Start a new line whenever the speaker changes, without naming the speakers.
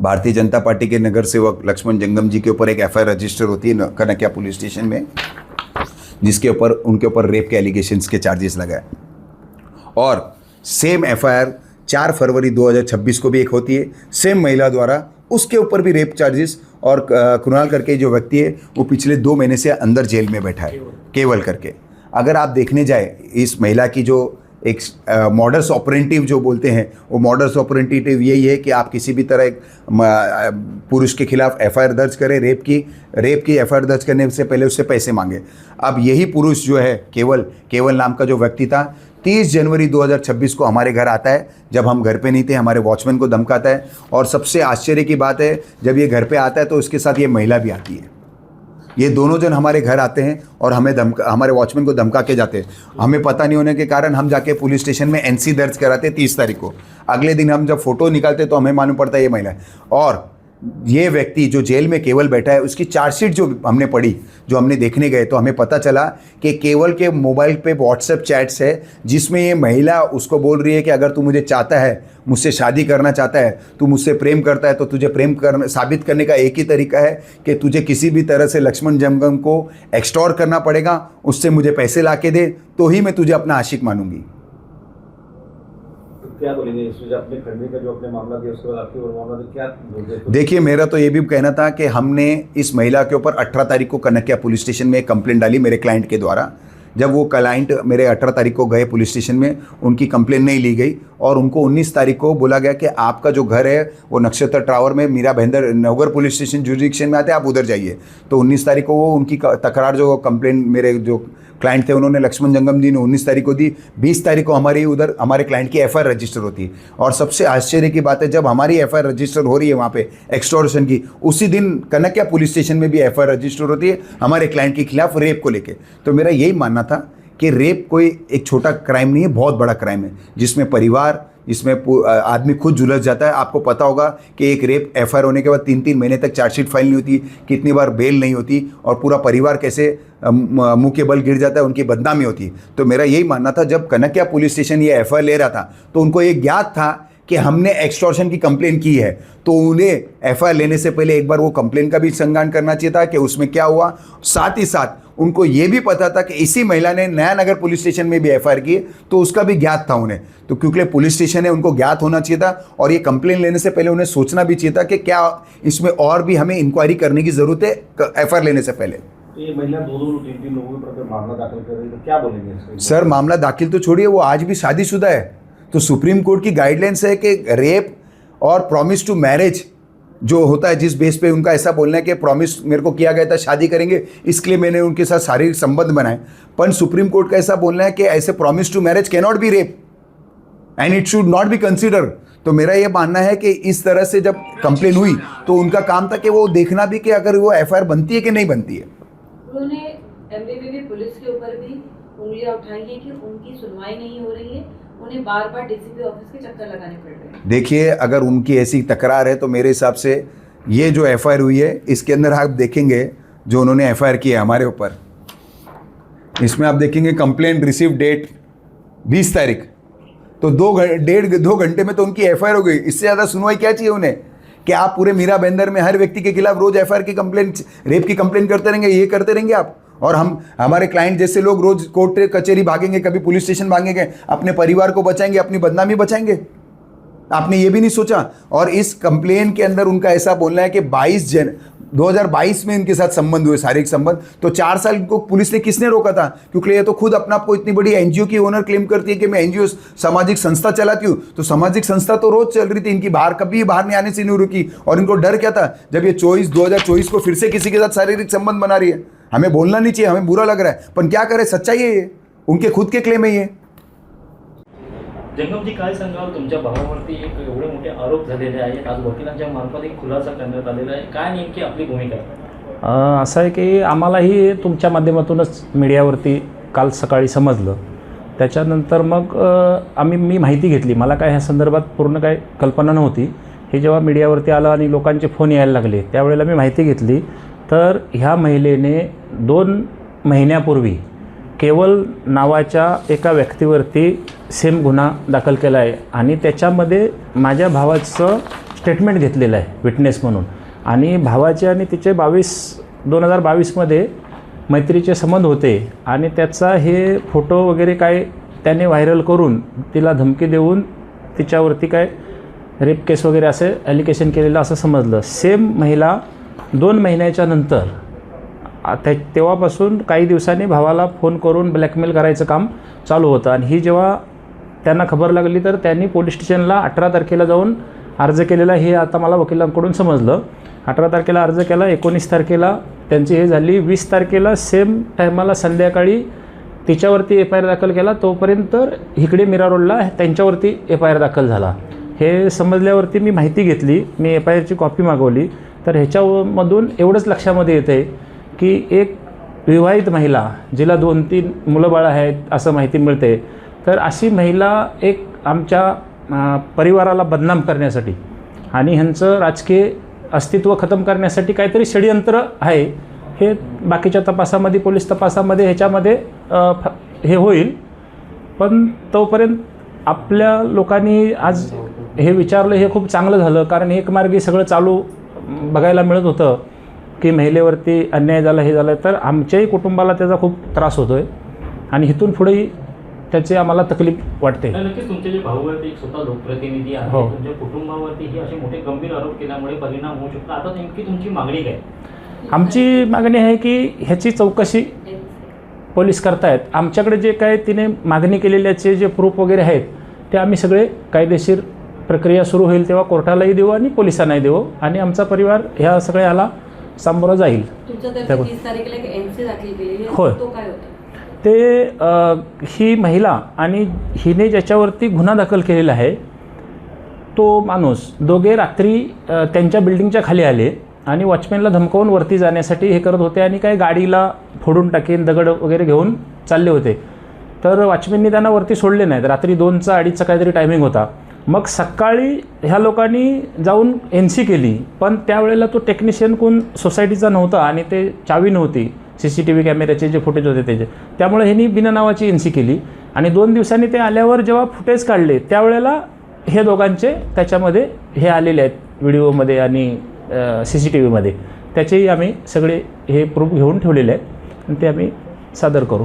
Bharatiya Janata party के नगर सेवक लक्ष्मण जंगम जी के ऊपर एक एफआईआर रजिस्टर होती है कनकिया पुलिस स्टेशन में, जिसके ऊपर उनके ऊपर रेप के एलिगेशंस के चार्जेस लगाए। और सेम एफआईआर 4 फरवरी 2026 को भी एक होती है सेम महिला द्वारा, उसके ऊपर भी रेप चार्जेस। और कृणाल करके जो व्यक्ति है वो पिछले 2 महीने से अंदर जेल में बैठा है, केवल करके। अगर आप देखने जाए इस महिला की जो एक मॉडर्स ऑपरेंटिव जो बोलते हैं, वो मॉडर्स ऑपरेंटिव यही है कि आप किसी भी तरह एक पुरुष के खिलाफ एफआईआर दर्ज करें, रेप की एफआईआर दर्ज करने से पहले उससे पैसे मांगे। अब यही पुरुष जो है केवल नाम का जो व्यक्ति था, 30 जनवरी 2026 को हमारे घर आता है, जब हम घर पे नहीं थे, हमारे वॉचमैन को धमकाता है। और सबसे आश्चर्य की बात है, जब ये घर पे आता है तो उसके साथ ये महिला भी आती है। ये दोनों जन हमारे घर आते हैं और हमारे वॉचमैन को धमका के जाते हैं। हमें पता नहीं होने के कारण हम जाके पुलिस स्टेशन में एनसी दर्ज कराते 30 तारीख को। अगले दिन हम जब फोटो निकालते तो हमें मालूम पड़ता है ये महिला है। और ये व्यक्ति जो जेल में केवल बैठा है, उसकी चार्जशीट जो हमने पढ़ी, जो हमने देखने गए, तो हमें पता चला कि केवल के मोबाइल पे व्हाट्सएप चैट्स है, जिसमें ये महिला उसको बोल रही है कि अगर तू मुझे चाहता है, मुझसे शादी करना चाहता है, तू मुझसे प्रेम करता है, तो तुझे प्रेम करना साबित करने का एक ही तरीका है कि तुझे किसी भी तरह से लक्ष्मण जंगम को एक्सटॉर्ट करना पड़ेगा, उससे मुझे पैसे ला के दे, तो ही मैं तुझे अपना आशिक मानूंगी।
क्या बोलेंगे इस अपने खंडे का जो अपने मामला दिया उसके बाद आपकी और मामला तो क्या?
देखिए, मेरा तो ये भी कहना था कि हमने इस महिला के ऊपर 18 तारीख को कनकिया पुलिस स्टेशन में एक कंप्लेंट डाली मेरे क्लाइंट के द्वारा। जब वो क्लाइंट मेरे 18 तारीख को गए पुलिस स्टेशन में, उनकी कंप्लेंट नहीं ली गई और उनको 19 तारीख को बोला गया कि आपका जो घर है वो नक्षत्र टावर में मीरा भाईंदर नगर पुलिस स्टेशन जुरिडिक्शन में आते हैं, आप उधर जाइए। तो 19 तारीख को वो उनकी तकरार जो कंप्लेंट मेरे जो क्लाइंट थे उन्होंने लक्ष्मण जंगम जी ने 19 तारीख को दी। 20 तारीख को हमारे क्लाइंट की एफआईआर रजिस्टर होती है। और सबसे आश्चर्य की बात है, जब हमारी एफआईआर रजिस्टर हो रही है वहाँ पे एक्सटॉर्शन की, उसी दिन कनकिया पुलिस स्टेशन में भी एफआईआर रजिस्टर होती है हमारे क्लाइंट के खिलाफ रेप को लेके। तो मेरा यही मानना था कि रेप कोई एक छोटा क्राइम नहीं है, बहुत बड़ा क्राइम है, जिसमें परिवार, इसमें आदमी खुद झुलस जाता है। आपको पता होगा कि एक रेप एफआईआर होने के बाद 3-3 महीने तक चार्जशीट फाइल नहीं होती, कितनी बार बेल नहीं होती, और पूरा परिवार कैसे मुंह के बल गिर जाता है, उनकी बदनामी होती है। तो मेरा यही मानना था, जब कनकिया पुलिस स्टेशन ये एफआईआर ले रहा था तो उनको ये ज्ञात था कि हमने एक्सटॉर्शन की कंप्लेन की है, तो उन्हें एफआईआर लेने से पहले एक बार वो कंप्लेन का भी संज्ञान करना चाहिए था कि उसमें क्या हुआ। साथ ही साथ उनको ये भी पता था कि इसी महिला ने नया नगर पुलिस स्टेशन में भी एफआईआर की, तो उसका भी ज्ञात था उन्हें। तो क्योंकि पुलिस स्टेशन है, उनको ज्ञात होना चाहिए था, और ये कंप्लेन लेने से पहले उन्हें सोचना भी चाहिए था कि क्या इसमें और भी हमें इंक्वायरी करने की ज़रूरत है एफआईआर लेने से पहले।
ये महिला 2-3 लोगों पर मामला दाखिल कर रही है, तो क्या बोलेंगे इसमें?
सर, मामला दाखिल तो छोड़िए, वो आज भी शादीशुदा है। तो सुप्रीम कोर्ट की गाइडलाइंस है कि रेप और प्रॉमिस टू मैरिज जो होता है, जिस बेस पे उनका ऐसा बोलना है कि प्रॉमिस मेरे को किया गया था, शादी करेंगे, इसके लिए मैंने उनके साथ शारीरिक संबंध बनाए। पर सुप्रीम कोर्ट का ऐसा बोलना है कि ऐसे promise to marriage cannot be rape and it should not be consider. तो मेरा ये मानना है कि इस तरह से जब कंप्लेन हुई तो उनका काम था कि वो देखना भी कि अगर वो एफआईआर बनती है कि नहीं बनती है।
उन्होंने एमबीबी पुलिस के ऊपर भी उंगलियां उठाई है कि उनकी सुनवाई नहीं हो रही है, उन्हें बार बार डीसीपी ऑफिस के चक्कर लगाने पड़ रहे हैं।
देखिए, अगर उनकी ऐसी तकरार है तो मेरे हिसाब से ये जो एफआईआर हुई है, इसके अंदर आप देखेंगे जो उन्होंने एफआईआर की है हमारे ऊपर, इसमें आप देखेंगे कंप्लेंट रिसीव डेट 20 तारीख, तो 2 घंटे में तो उनकी एफआईआर हो गई। इससे ज़्यादा सुनवाई क्या चाहिए उन्हें कि आप पूरे मीरा भाईंदर में हर व्यक्ति के खिलाफ रोज एफआईआर की कंप्लेंट, रेप की कंप्लेंट करते रहेंगे, ये करते रहेंगे आप। और हमारे क्लाइंट जैसे लोग रोज कोर्ट कचहरी भागेंगे, कभी पुलिस स्टेशन भागेंगे, अपने परिवार को बचाएंगे, अपनी बदनामी बचाएंगे। आपने ये भी नहीं सोचा। और इस कंप्लेन के अंदर उनका ऐसा बोलना है कि 2022 में इनके साथ संबंध हुए, शारीरिक संबंध। तो 4 साल को पुलिस ने किसने रोका था? क्योंकि ये तो खुद अपना आपको इतनी बड़ी एनजीओ की ओनर क्लेम करती है कि मैं एनजीओ सामाजिक संस्था चलाती हूँ। तो सामाजिक संस्था तो रोज चल रही थी इनकी, कभी बाहर नहीं आने से नहीं रुकी। और इनको डर क्या था जब ये 2024 को फिर से किसी के साथ शारीरिक संबंध बना रही है? हमें बोलना नहीं चाहिए, हमें बुरा लग रहा है, पर क्या करें, सच्चाई है ये, उनके खुद के क्लेम है ये।
जंगमजी, काय सांगाल, तुमच्या भावावरती एक एवढे मोठे आरोप झालेले आहेत, आज वकिलांच्या मार्फत एक खुलासा करण्यात आलेला आहे, काय नेमकी आपली भूमिका आहे?
असं आहे की आम्हालाही तुमच्या माध्यमातूनच मीडियावरती काल सकाळी समजलं, त्याच्यानंतर मग मी माहिती घेतली। मला काय ह्या संदर्भात पूर्ण काय कल्पना नव्हती। हे जेव्हा मीडियावरती आलं आणि लोकांचे फोन यायला लागले त्यावेळेला मी माहिती घेतली, तर ह्या महिलेने 2 महिन्यापूर्वी केवल नावाच्या एका व्यक्तीवरती सेम गुन्हा दाखल केला आहे आणि त्याच्यामध्ये माझ्या भावाचं स्टेटमेंट घेतलेलं आहे विटनेस म्हणून. आणि भावाचे आणि तिचे 2022मध्ये मैत्रीचे संबंध होते आणि त्याचा हे फोटो वगैरे काय त्याने व्हायरल करून तिला धमकी देऊन तिच्यावरती काय रेप केस वगैरे असे ॲलिगेशन केलेलं असं समजलं. सेम महिला 2 महिन्याच्या नंतर तेव्हापासून काही दिवसांनी भावाला फोन करून ब्लॅकमेल करायचं काम चालू होतं. आणि ही जेव्हा त्यांना खबर लागली तर त्यांनी पोलीस स्टेशनला 18 तारखेला जाऊन अर्ज केलेला हे आता मला वकिलांकडून समजलं. 18 तारखेला अर्ज केला, 19 तारखेला त्यांची हे झाली, 20 तारखेला सेम टायमाला संध्याकाळी तिच्यावरती FIR दाखल केला. तोपर्यंत इकडे मीरा रोडला त्यांच्यावरती FIR दाखल झाला. हे समजल्यावरती मी माहिती घेतली, मी FIRची कॉपी मागवली. तर ह्याच्यामधून एवढंच लक्षामध्ये येतं आहे की एक विवाहित महिला जिला 2-3 मुलं बाळं आहेत असं माहिती मिळते. तर अशी महिला एक आमच्या परिवाराला बदनाम करण्यासाठी आणि ह्यांचं राजकीय अस्तित्व खतम करण्यासाठी काहीतरी षडयंत्र आहे. हे बाकीच्या तपासामध्ये, पोलीस तपासामध्ये ह्याच्यामध्ये हे होईल. पण तोपर्यंत आपल्या लोकांनी आज हे विचारलं हे खूप चांगलं झालं. कारण एकमार्गी सगळं चालू बघायला मिळत होतं की महिलेवरती अन्याय झाला, हे झालं. तर आमच्याही कुटुंबाला त्याचा खूप त्रास होतो आहे आणि इथून पुढेही त्याची आम्हाला तकलीफ वाटते.
नक्कीच तुमचे जे भाऊ आहेत एक स्वतः लोकप्रतिनिधी आहेत, तुमच्या कुटुंबावरतीही असे मोठे गंभीर आरोप केल्यामुळे परिणाम होऊ शकतो. आता नेमकी तुमची मागणी काय?
आमची मागणी आहे की ह्याची चौकशी पोलीस करतायत. आमच्याकडे जे काय तिने मागणी केलेल्याचे जे प्रूफ वगैरे आहेत ते आम्ही सगळे कायदेशीर प्रक्रिया सुरू होईल तेव्हा कोर्टालाही देऊ आणि पोलिसांनाही देऊ आणि आमचा परिवार ह्या सगळ्याला सामोरं जाईल.
तुमच्यातर्फे 30 तारखेला एक NC दाखल केलेली आहे,
होय.
तो काय होता?
ते ही महिला आणि हिने ज्याच्यावरती गुन्हा दाखल केलेला आहे तो माणूस दोघे रात्री त्यांच्या बिल्डिंगच्या खाली आले आणि वॉचमॅनला धमकावून वरती जाण्यासाठी हे करत होते आणि काय गाडीला फोडून टाकेन दगड वगैरे घेऊन चालले होते. तर वॉचमॅननी त्यांना वरती सोडले नाहीत. रात्री 2चा 2:30चा काहीतरी टायमिंग होता. मग सकाळी ह्या लोकांनी जाऊन NC केली, पण त्यावेळेला तो टेक्निशियन कोण सोसायटीचा नव्हता आणि ते चावी नव्हती CCTV कॅमेऱ्याचे जे फुटेज होते त्याचे. त्यामुळे ह्यांनी बिननावाची NC केली आणि 2 दिवसांनी ते आल्यावर जेव्हा फुटेज काढले त्यावेळेला हे दोघांचे त्याच्यामध्ये हे आलेले आहेत व्हिडिओमध्ये आणि CCTVमध्ये. त्याचेही आम्ही सगळे हे प्रूफ घेऊन ठेवलेले आहेत आणि ते आम्ही सादर करू.